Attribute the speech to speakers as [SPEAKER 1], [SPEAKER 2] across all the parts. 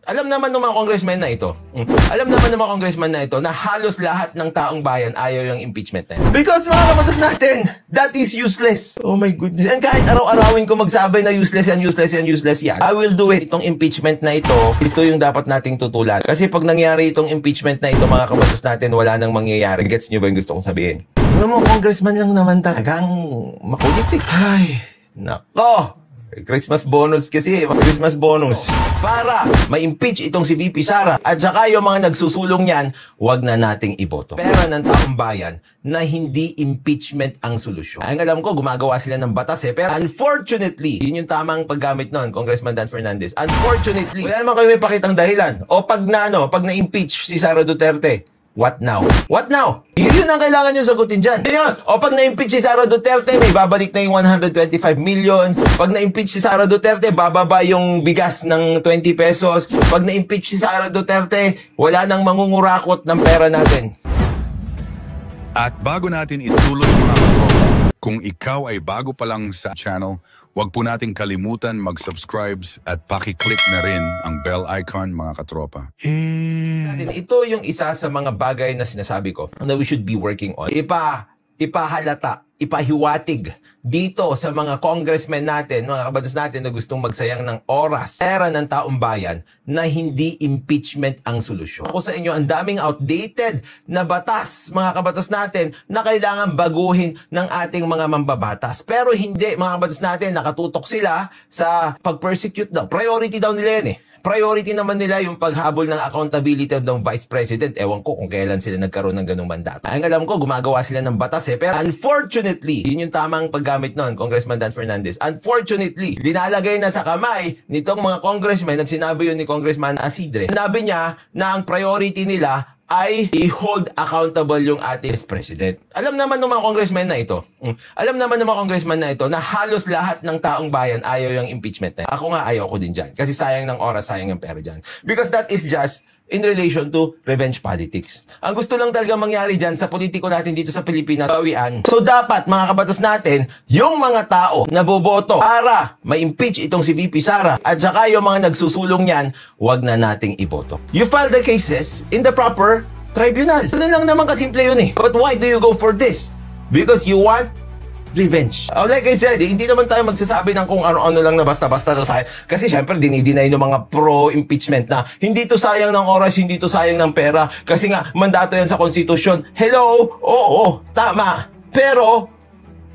[SPEAKER 1] Alam naman ng mga congressman na ito. Alam naman ng mga congressman na ito na halos lahat ng taong bayan ayaw yung impeachment na yun. Because mga kabatas natin, that is useless. Oh my goodness. And kahit araw-arawin ko magsabi na useless yan, useless yan, useless yan, I will do it. Itong impeachment na ito yung dapat nating tutulan. Kasi pag nangyari itong impeachment na ito, mga kabatas natin, wala nang mangyayari. Gets nyo ba yung gusto kong sabihin? Ano mo, congressman lang naman talagang makulit eh. Ay, nako. Christmas bonus kasi, Christmas bonus. Para ma-impeach itong si VP Sara at saka yung mga nagsusulong niyan, wag na nating iboto. Pera ng taong bayan na hindi impeachment ang solusyon. Ang alam ko, gumagawa sila ng batas pero unfortunately, yun yung tamang paggamit nun, Congressman Dan Fernandez. Unfortunately, wala naman kayo may pakitang dahilan. O pag na-impeach si Sara Duterte, what now? What now? Yun ang kailangan nyo sagutin dyan. O pag na-impeach si Sara Duterte, may babalik na yung 125 million. Pag na-impeach si Sara Duterte, bababa yung bigas ng 20 pesos. Pag na-impeach si Sara Duterte, wala nang mangungurakot ng pera natin.
[SPEAKER 2] At bago natin ituloy mga katropa, kung ikaw ay bago pa lang sa channel, huwag po nating kalimutan mag-subscribe at paki-click na rin ang bell icon mga katropa.
[SPEAKER 1] Ito yung isa sa mga bagay na sinasabi ko na we should be working on. Ipahalata, ipahiwatig dito sa mga congressmen natin, mga kabatas natin na gustong magsayang ng oras, pera ng taong bayan na hindi impeachment ang solusyon. Ako sa inyo, ang daming outdated na batas, mga kabatas natin, na kailangan baguhin ng ating mga mambabatas. Pero hindi, mga kabatas natin, nakatutok sila sa pag-persecute daw. Priority daw nila yan eh. Priority naman nila yung paghabol ng accountability ng Vice President. Ewan ko kung kailan sila nagkaroon ng ganung mandato. Ang alam ko, gumagawa sila ng batas pero unfortunately, yun yung tamang paggamit nun, Congressman Dan Fernandez. Unfortunately, dinalagay na sa kamay nitong mga congressmen at sinabi yun ni Congressman Asidre. Sinabi niya na ang priority nila ay i-hold accountable yung ating President. Alam naman ng mga congressmen na ito. Alam naman ng mga congressmen na ito na halos lahat ng taong bayan ayaw yung impeachment na yun. Ako nga ayaw ko din dyan. Kasi sayang ng oras, sayang ng pera dyan. Because that is just in relation to revenge politics. Ang gusto lang talaga mangyari dyan sa politiko natin dito sa Pilipinas, bawian. So dapat, mga kabatas natin, yung mga tao na boboto para ma-impeach itong si VP Sara at saka yung mga nagsusulong yan, wag na nating iboto. You file the cases in the proper tribunal. Ano lang naman kasimple yun eh. But why do you go for this? Because you want revenge. Like I said, hindi naman tayo magsasabi ng kung ano-ano lang na basta-basta na sayang. Kasi syempre, dinideny ng mga pro-impeachment na hindi to sayang ng oras, hindi to sayang ng pera. Kasi nga, mandato yan sa konstitusyon. Hello? Oo, tama. Pero,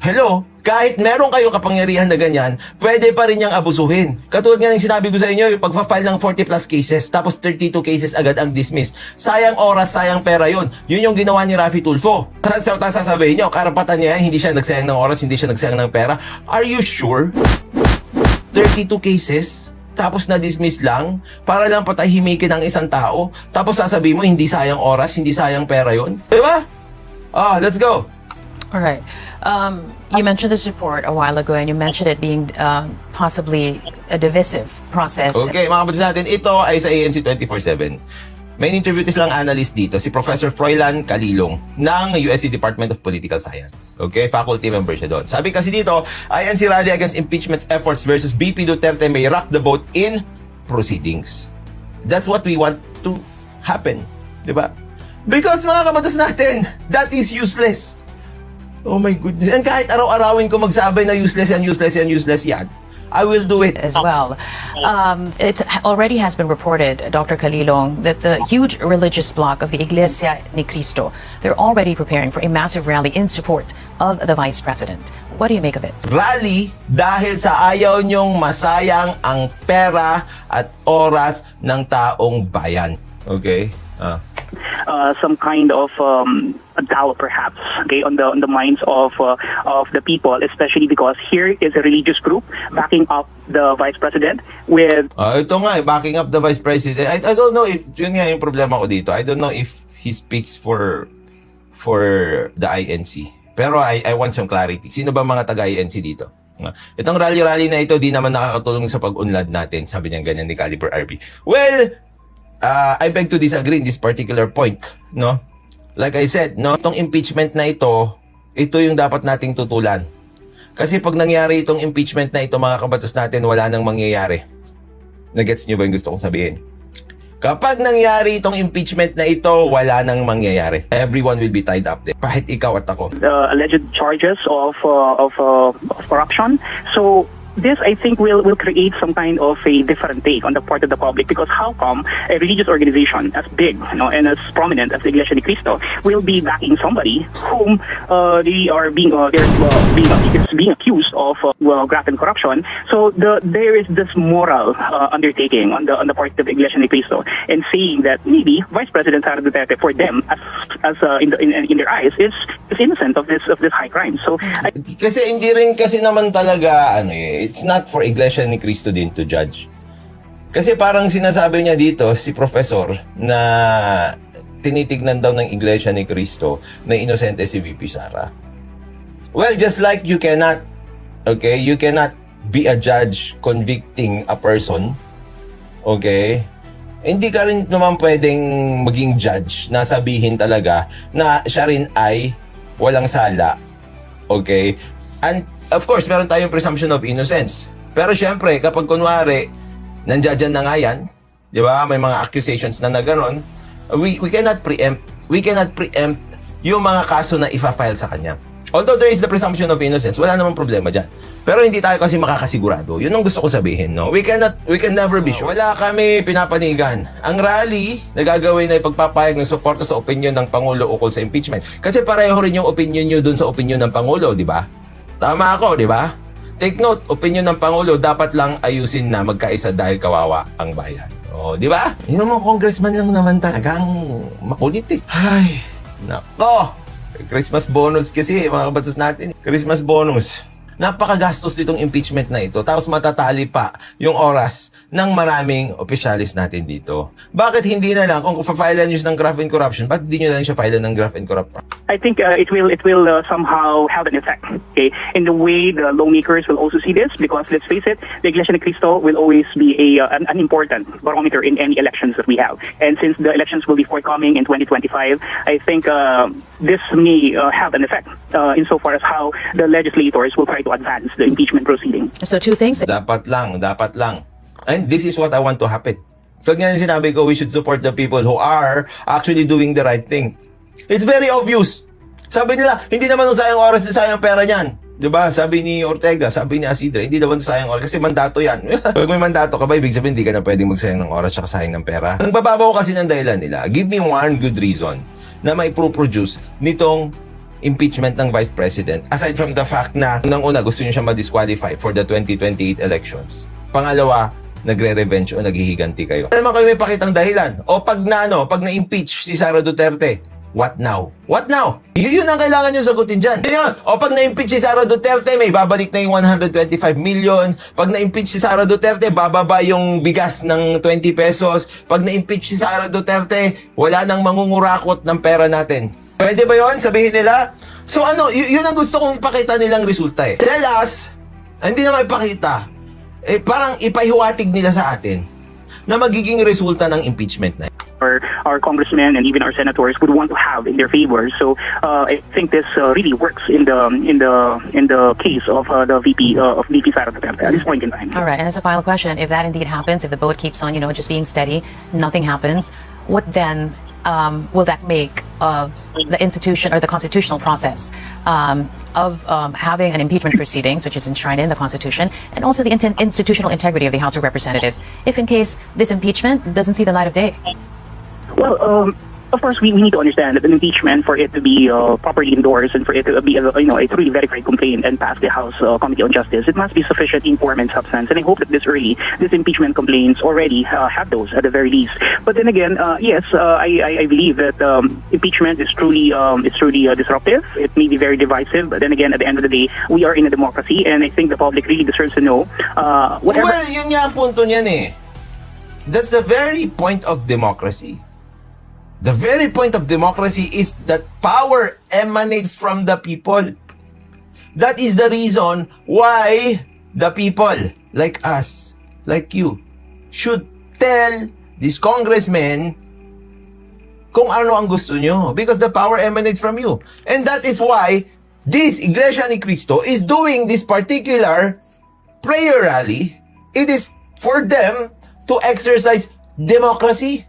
[SPEAKER 1] hello? Kahit meron kayong kapangyarihan na ganyan, pwede pa rin niyang abusuhin. Katulad nga ng sinabi ko sa inyo, yung pagpa-file ng 40 plus cases, tapos 32 cases agad ang dismiss. Sayang oras, sayang pera yun. Yun yung ginawa ni Raffy Tulfo. Sasabihin niyo, karapatan niya yan, hindi siya nagsayang ng oras, hindi siya nagsayang ng pera. Are you sure? 32 cases? Tapos na-dismiss lang, para lang patahimikin ang isang tao, tapos sasabihin mo, hindi sayang oras, hindi sayang pera yun. Diba? Let's go.
[SPEAKER 3] All right. You mentioned this report a while ago and you mentioned it being possibly a divisive process.
[SPEAKER 1] Okay, mga kapatid natin, ito ay sa ANC 24/7. May interview silang analyst dito, si Professor Froilan Calilong ng USC Department of Political Science. Okay, faculty member siya doon. Sabi kasi dito, ANC rally against impeachment efforts versus BP Duterte may rock the boat in proceedings. That's what we want to happen. Diba? Because mga kapatid natin, that is useless. Oh my goodness. And kahit araw-arawin ko magsabi na useless yan, useless yan, useless yan, I will do it.
[SPEAKER 3] As well. It already has been reported, Dr. Calilong, that the huge religious bloc of the Iglesia ni Cristo, they're already preparing for a massive rally in support of the Vice President. What do you make of it?
[SPEAKER 1] Rally dahil sa ayaw nyong masayang ang pera at oras ng taong bayan. Okay?
[SPEAKER 4] Some kind of doubt, perhaps, okay, on the minds of the people, especially because here is a religious group backing up the Vice President with.
[SPEAKER 1] Ito nga, backing up the Vice President. I don't know if yun nga yung problema ko dito. I don't know if he speaks for the INC. Pero I want some clarity. Sino ba mga taga-INC dito? Itong rally-rally na ito, di naman nakakatulong sa pag-unlad natin. Sabi niya ganyan ni Caliber RB. Well, I beg to disagree in this particular point, no? Like I said, no, itong impeachment na ito yung dapat nating tutulan. Kasi pag nangyari itong impeachment na ito, mga kabatas natin, wala nang mangyayari. Nagets nyo ba yung gusto kong sabihin? Kapag nangyari itong impeachment na ito, wala nang mangyayari. Everyone will be tied up there. Kahit ikaw at ako.
[SPEAKER 4] Alleged charges of corruption. So this, I think, will create some kind of a different take on the part of the public, because how come a religious organization as big, and as prominent as the Iglesia ni Cristo will be backing somebody whom they are being accused of graft and corruption? So there is this moral undertaking on the part of the Iglesia ni Cristo, and saying that maybe Vice President Sara Duterte, for them as in their eyes, is innocent of this high crime. So
[SPEAKER 1] kasi hindi rin kasi naman talaga it's not for Iglesia ni Cristo din to judge. Kasi parang sinasabi niya dito si Professor na tinitignan daw ng Iglesia ni Cristo na inosente si VP Sara. Well, just like you cannot be a judge convicting a person, okay? Hindi ka rin naman pwedeng maging judge na sabihin talaga na siya rin ay walang sala. Okay? And of course, meron tayong presumption of innocence. Pero syempre, kapag kunwari, nandiyan na nga yan, di ba? May mga accusations na gano'n, we cannot preempt yung mga kaso na ifa-file sa kanya. Although there is the presumption of innocence, wala namang problema dyan. Pero hindi tayo kasi makakasigurado. Yun ang gusto ko sabihin, no? We can never be sure. Wala kami pinapanigan. Ang rally na gagawin ay pagpapayag ng suporta sa opinion ng Pangulo ukol sa impeachment. Kasi pareho rin yung opinion nyo dun sa opinion ng Pangulo, di ba? Tama ako, di ba? Take note, opinion ng Pangulo dapat lang ayusin na magkaisa dahil kawawa ang bayan. O, di ba? Yung mga congressman lang naman talagang makulit eh. Ay, nako! Christmas bonus kasi, mga kabatas natin. Christmas bonus. Napakagastos nitong impeachment na ito. Tapos matatali pa yung oras ng maraming opisyalis natin dito. Bakit hindi na lang, kung pa-file nyo ng graft and corruption, bakit hindi nyo lang siya file ng graft and corruption?
[SPEAKER 4] I think it will somehow have an effect, okay, in the way the lawmakers will also see this, because let's face it, the Iglesia ni Cristo will always be an important barometer in any elections that we have. And since the elections will be forthcoming in 2025, I think this may have an effect insofar as how the legislators will try to advance the impeachment proceeding.
[SPEAKER 3] So two things.
[SPEAKER 1] Dapat lang. And this is what I want to happen. Pag nga sinabi ko, we should support the people who are actually doing the right thing. It's very obvious. Sabi nila, hindi naman sayang oras, sayang pera niyan. Diba? Sabi ni Ortega, sabi ni Isidre, hindi naman sayang oras kasi mandato yan. Pag may mandato ka ba, ibig sabihin hindi ka na pwedeng magsayang ng oras at sayang ng pera. Ang bababaw kasi ng dahilan nila, give me one good reason na may pro-produce nitong impeachment ng Vice President. Aside from the fact na, unang una, gusto niyo siya ma-disqualify for the 2028 elections. Pangalawa, nagre-revenge o naghihiganti kayo. Ano naman kayo may pakitang dahilan? O pag na-impeach si Sara Duterte, what now? What now? Yun ang kailangan nyo sagutin dyan. O pag na-impeach si Sara Duterte, may babalik na yung 125 million. Pag na-impeach si Sara Duterte, bababa yung bigas ng 20 pesos. Pag na-impeach si Sara Duterte, wala nang mangungurakot ng pera natin. Pwede ba yun? Sabihin nila? So yun ang gusto kong ipakita nilang resulta eh. Tell us, hindi na maipakita. Parang ipahiwatig nila sa atin na magiging resulta ng impeachment na.
[SPEAKER 4] Our congressmen and even our senators would want to have in their favor. So I think this really works in the case of the VP Sara Duterte at this point in time.
[SPEAKER 3] All right, and as a final question, if that indeed happens, if the boat keeps on, just being steady, nothing happens, what then will that make of the institution or the constitutional process of having an impeachment proceedings, which is enshrined in the Constitution, and also the institutional integrity of the House of Representatives, if in case this impeachment doesn't see the light of day?
[SPEAKER 4] Well, of course, we need to understand that an impeachment, for it to be properly endorsed and for it to be a truly verified complaint and pass the House Committee on Justice, it must be sufficient in form and substance. And I hope that this impeachment complaints already have those at the very least. But then again, yes, I believe that impeachment is truly disruptive. It may be very divisive. But then again, at the end of the day, we are in a democracy, and I think the public really deserves to know whatever.
[SPEAKER 1] Well, yun nga ang punto niyan eh. That's the very point of democracy. The very point of democracy is that power emanates from the people. That is the reason why the people, like us, like you, should tell these congressmen kung ano ang gusto nyo. Because the power emanates from you. And that is why this Iglesia ni Cristo is doing this particular prayer rally. It is for them to exercise democracy.